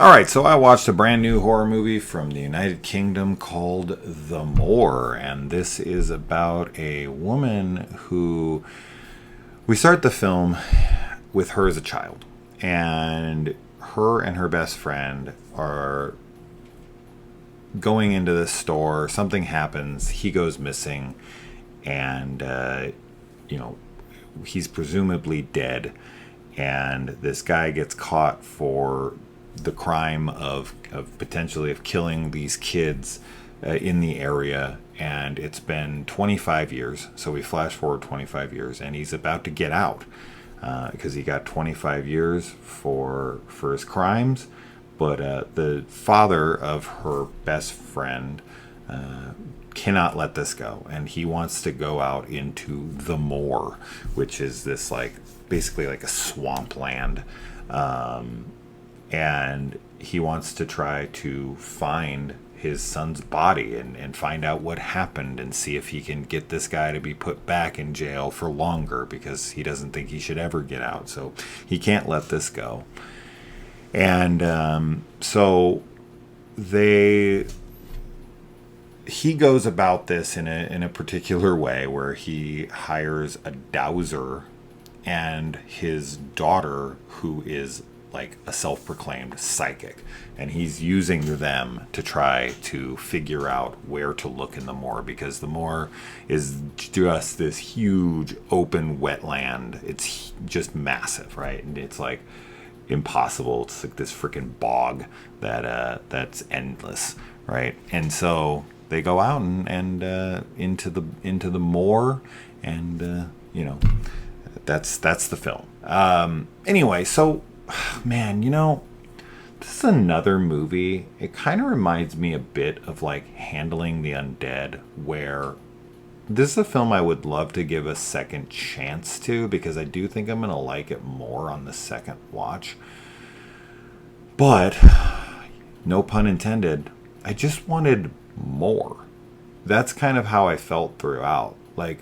All right, so I watched a brand new horror movie from the United Kingdom called The Moor, and this is about a woman who we start the film with her as a child, and her best friend are going into this store. Something happens, he goes missing, and you know he's presumably dead, and this guy gets caught for the crime of potentially of killing these kids in the area. And it's been 25 years, so we flash forward 25 years, and he's about to get out because he got 25 years for his crimes. But the father of her best friend cannot let this go, and he wants to go out into the Moor, which is this basically like a swampland. And he wants to try to find his son's body and find out what happened and see if he can get this guy to be put back in jail for longer, because he doesn't think he should ever get out. So he can't let this go. And so he goes about this in a particular way, where he hires a dowser and his daughter, who is like a self-proclaimed psychic, and he's using them to try to figure out where to look in the Moor, because the Moor is just this huge open wetland. It's just massive, right? And it's like impossible. It's like this freaking bog that's endless, right? And so they go out and into the Moor, and that's the film. Anyway, so man, this is another movie. It kind of reminds me a bit of like Handling the Undead, where this is a film I would love to give a second chance to, because I do think I'm going to like it more on the second watch. But, no pun intended, I just wanted more. That's kind of how I felt throughout. Like,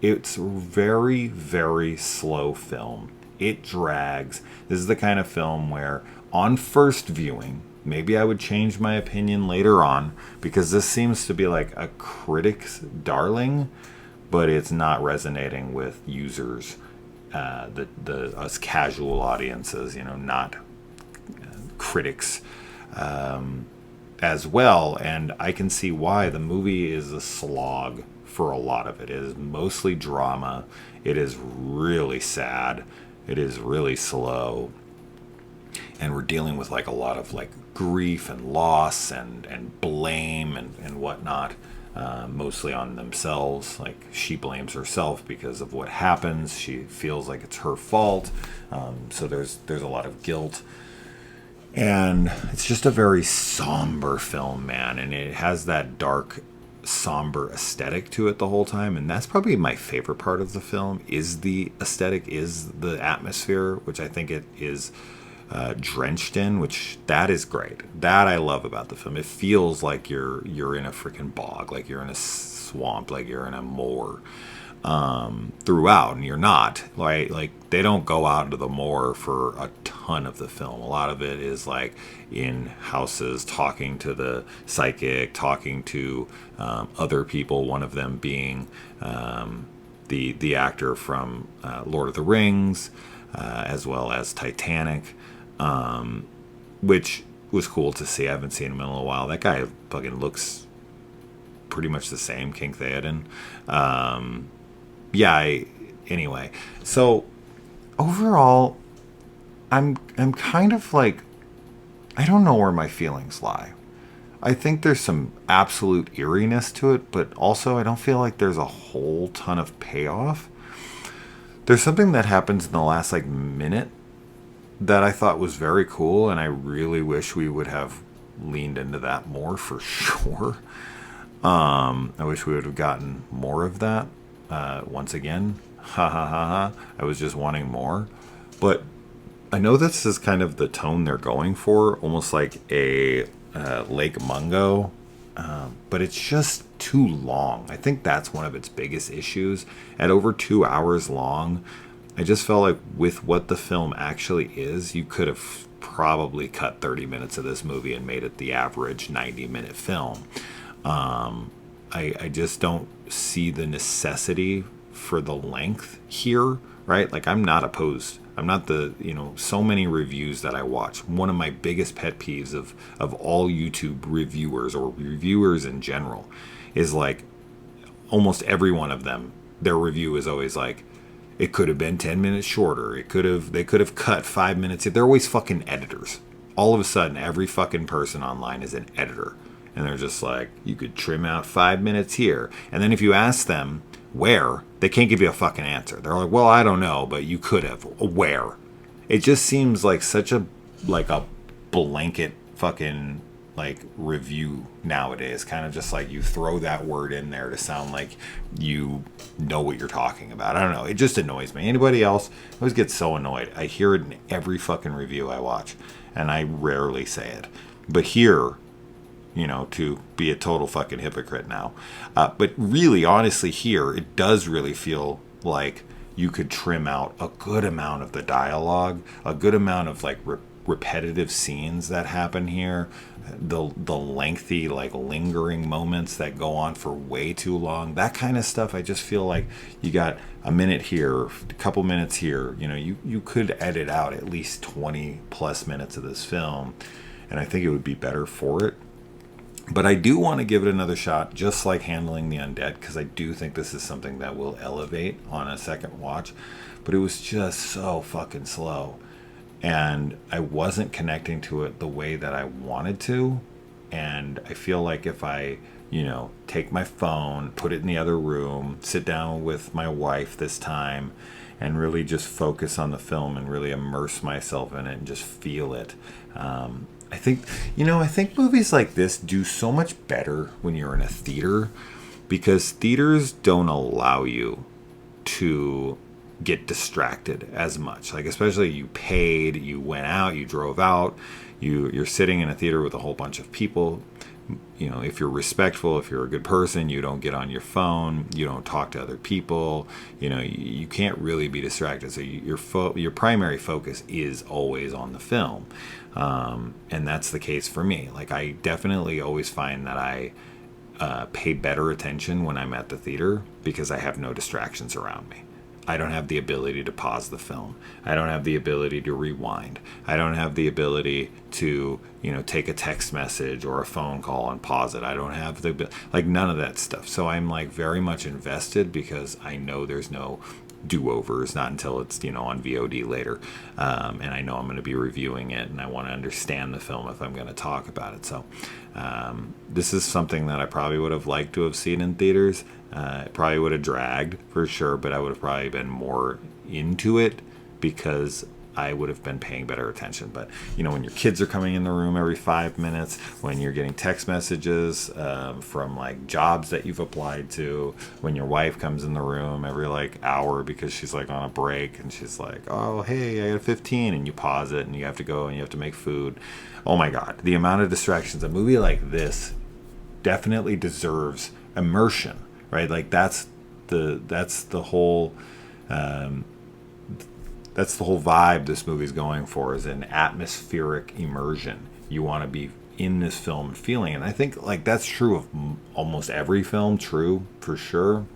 it's a very, very slow film. It drags. This is the kind of film where, on first viewing, maybe I would change my opinion later on, because this seems to be like a critic's darling, but it's not resonating with users, us casual audiences, not critics as well. And I can see why. The movie is a slog for a lot of it. It is mostly drama. It is really sad. It is really slow, and we're dealing with like a lot of like grief and loss and blame and whatnot, mostly on themselves. Like, she blames herself because of what happens. She feels like it's her fault. So there's a lot of guilt, and it's just a very somber film, man. And it has that dark, somber aesthetic to it the whole time, and that's probably my favorite part of the film, is the aesthetic, is the atmosphere, which I think it is drenched in, which that is great. That I love about the film. It feels like you're in a freaking bog, like you're in a swamp, like you're in a moor throughout, and you're not. Like they don't go out into the moor for a ton of the film. A lot of it is like in houses, talking to the psychic, talking to other people, one of them being the actor from Lord of the Rings, as well as Titanic, which was cool to see. I haven't seen him in a little while. That guy fucking looks pretty much the same, King Theoden. Anyway, so overall, I'm kind of like, I don't know where my feelings lie. I think there's some absolute eeriness to it, but also I don't feel like there's a whole ton of payoff. There's something that happens in the last minute that I thought was very cool, and I really wish we would have leaned into that more, for sure. I wish we would have gotten more of that. Once again, ha ha ha ha. I was just wanting more. But I know this is kind of the tone they're going for, almost like a Lake Mungo, but it's just too long. I think that's one of its biggest issues. At over 2 hours long, I just felt like with what the film actually is, you could have probably cut 30 minutes of this movie and made it the average 90-minute film. I just don't see the necessity for the length here, right? Like, I'm not opposed. I'm not so many reviews that I watch. One of my biggest pet peeves of all YouTube reviewers or reviewers in general is like almost every one of them, their review is always like, it could have been 10 minutes shorter. They could have cut 5 minutes. They're always fucking editors. All of a sudden, every fucking person online is an editor. And they're just like, you could trim out 5 minutes here. And then if you ask them where, they can't give you a fucking answer. They're like, well, I don't know, but you could have. Where? It just seems like such a blanket fucking review nowadays. Kind of just like you throw that word in there to sound like you know what you're talking about. I don't know. It just annoys me. Anybody else? I always get so annoyed. I hear it in every fucking review I watch, and I rarely say it. But here, to be a total fucking hypocrite now. But really, honestly, here, it does really feel like you could trim out a good amount of the dialogue, a good amount of repetitive scenes that happen here, the lengthy, lingering moments that go on for way too long, that kind of stuff. I just feel like you got a minute here, a couple minutes here. You could edit out at least 20 plus minutes of this film, and I think it would be better for it. But I do want to give it another shot, just like Handling the Undead, because I do think this is something that will elevate on a second watch. But it was just so fucking slow. And I wasn't connecting to it the way that I wanted to. And I feel like if I, take my phone, put it in the other room, sit down with my wife this time, and really just focus on the film and really immerse myself in it and just feel it. I think movies like this do so much better when you're in a theater, because theaters don't allow you to get distracted as much. Especially you paid, you went out, you drove out, you're sitting in a theater with a whole bunch of people. If you're respectful, if you're a good person, you don't get on your phone, you don't talk to other people, you can't really be distracted. So your primary focus is always on the film. And that's the case for me. I definitely always find that I pay better attention when I'm at the theater because I have no distractions around me. I don't have the ability to pause the film. I don't have the ability to rewind. I don't have the ability to, take a text message or a phone call and pause it. I don't have none of that stuff. So I'm very much invested because I know there's no do-overs, not until it's, on VOD later. And I know I'm going to be reviewing it and I want to understand the film if I'm going to talk about it. So this is something that I probably would have liked to have seen in theaters. It probably would have dragged for sure, but I would have probably been more into it because I would have been paying better attention. But, when your kids are coming in the room every 5 minutes, when you're getting text messages from jobs that you've applied to, when your wife comes in the room every hour because she's on a break and she's like, oh, hey, I got 15, and you pause it and you have to go and you have to make food. Oh my God, the amount of distractions. A movie like this definitely deserves immersion. Right, that's the whole vibe this movie's going for, is an atmospheric immersion. You want to be in this film and feeling it. And I think that's true of almost every film, true for sure.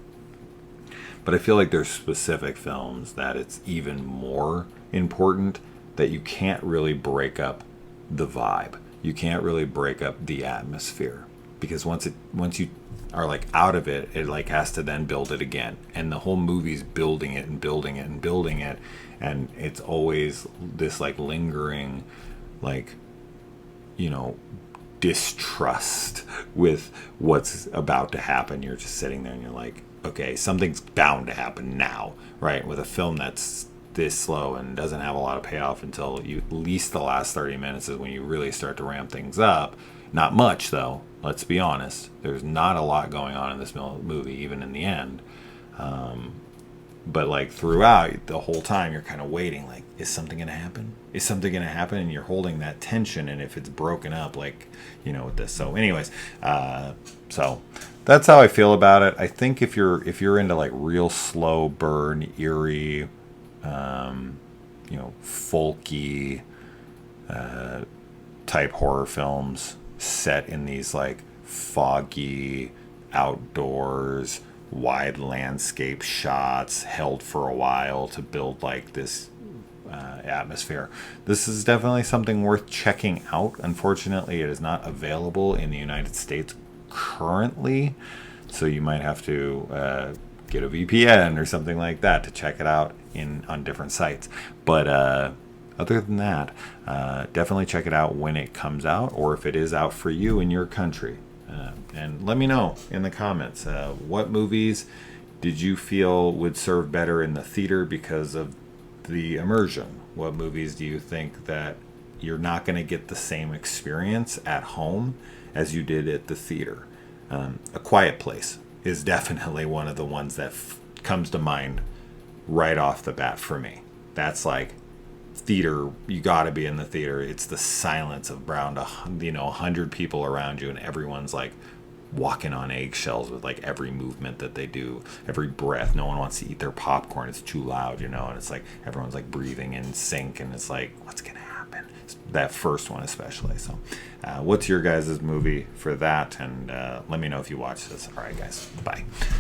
But I feel like there's specific films that it's even more important that you can't really break up the vibe. You can't really break up the atmosphere, because once you are out of it, it has to then build it again, and the whole movie's building it and building it and building it, and it's always this lingering distrust with what's about to happen. You're just sitting there and you're like, okay, something's bound to happen now, right? With a film that's this slow and doesn't have a lot of payoff until at least the last 30 minutes is when you really start to ramp things up. Not much, though. Let's be honest. There's not a lot going on in this movie, even in the end. But throughout the whole time, you're kind of waiting. Is something going to happen? Is something going to happen? And you're holding that tension. And if it's broken up, with this. So, anyways, so that's how I feel about it. I think if you're into real slow burn, eerie, folky, type horror films set in these like foggy outdoors wide landscape shots held for a while to build like this atmosphere. This is definitely something worth checking out. Unfortunately, it is not available in the United States currently, so you might have to get a VPN or something like that to check it out on different sites. But other than that, definitely check it out when it comes out, or if it is out for you in your country. And let me know in the comments, what movies did you feel would serve better in the theater because of the immersion? What movies do you think that you're not going to get the same experience at home as you did at the theater? A Quiet Place is definitely one of the ones that comes to mind right off the bat for me. That's like theater. You got to be in the theater. It's the silence of around 100 people around you, and everyone's like walking on eggshells with like every movement that they do, every breath. No one wants to eat their popcorn. It's too loud, and it's like everyone's like breathing in sync, and it's like, what's gonna happen? That first one especially. So what's your guys' movie for that? And let me know if you watch this. All right, guys, bye.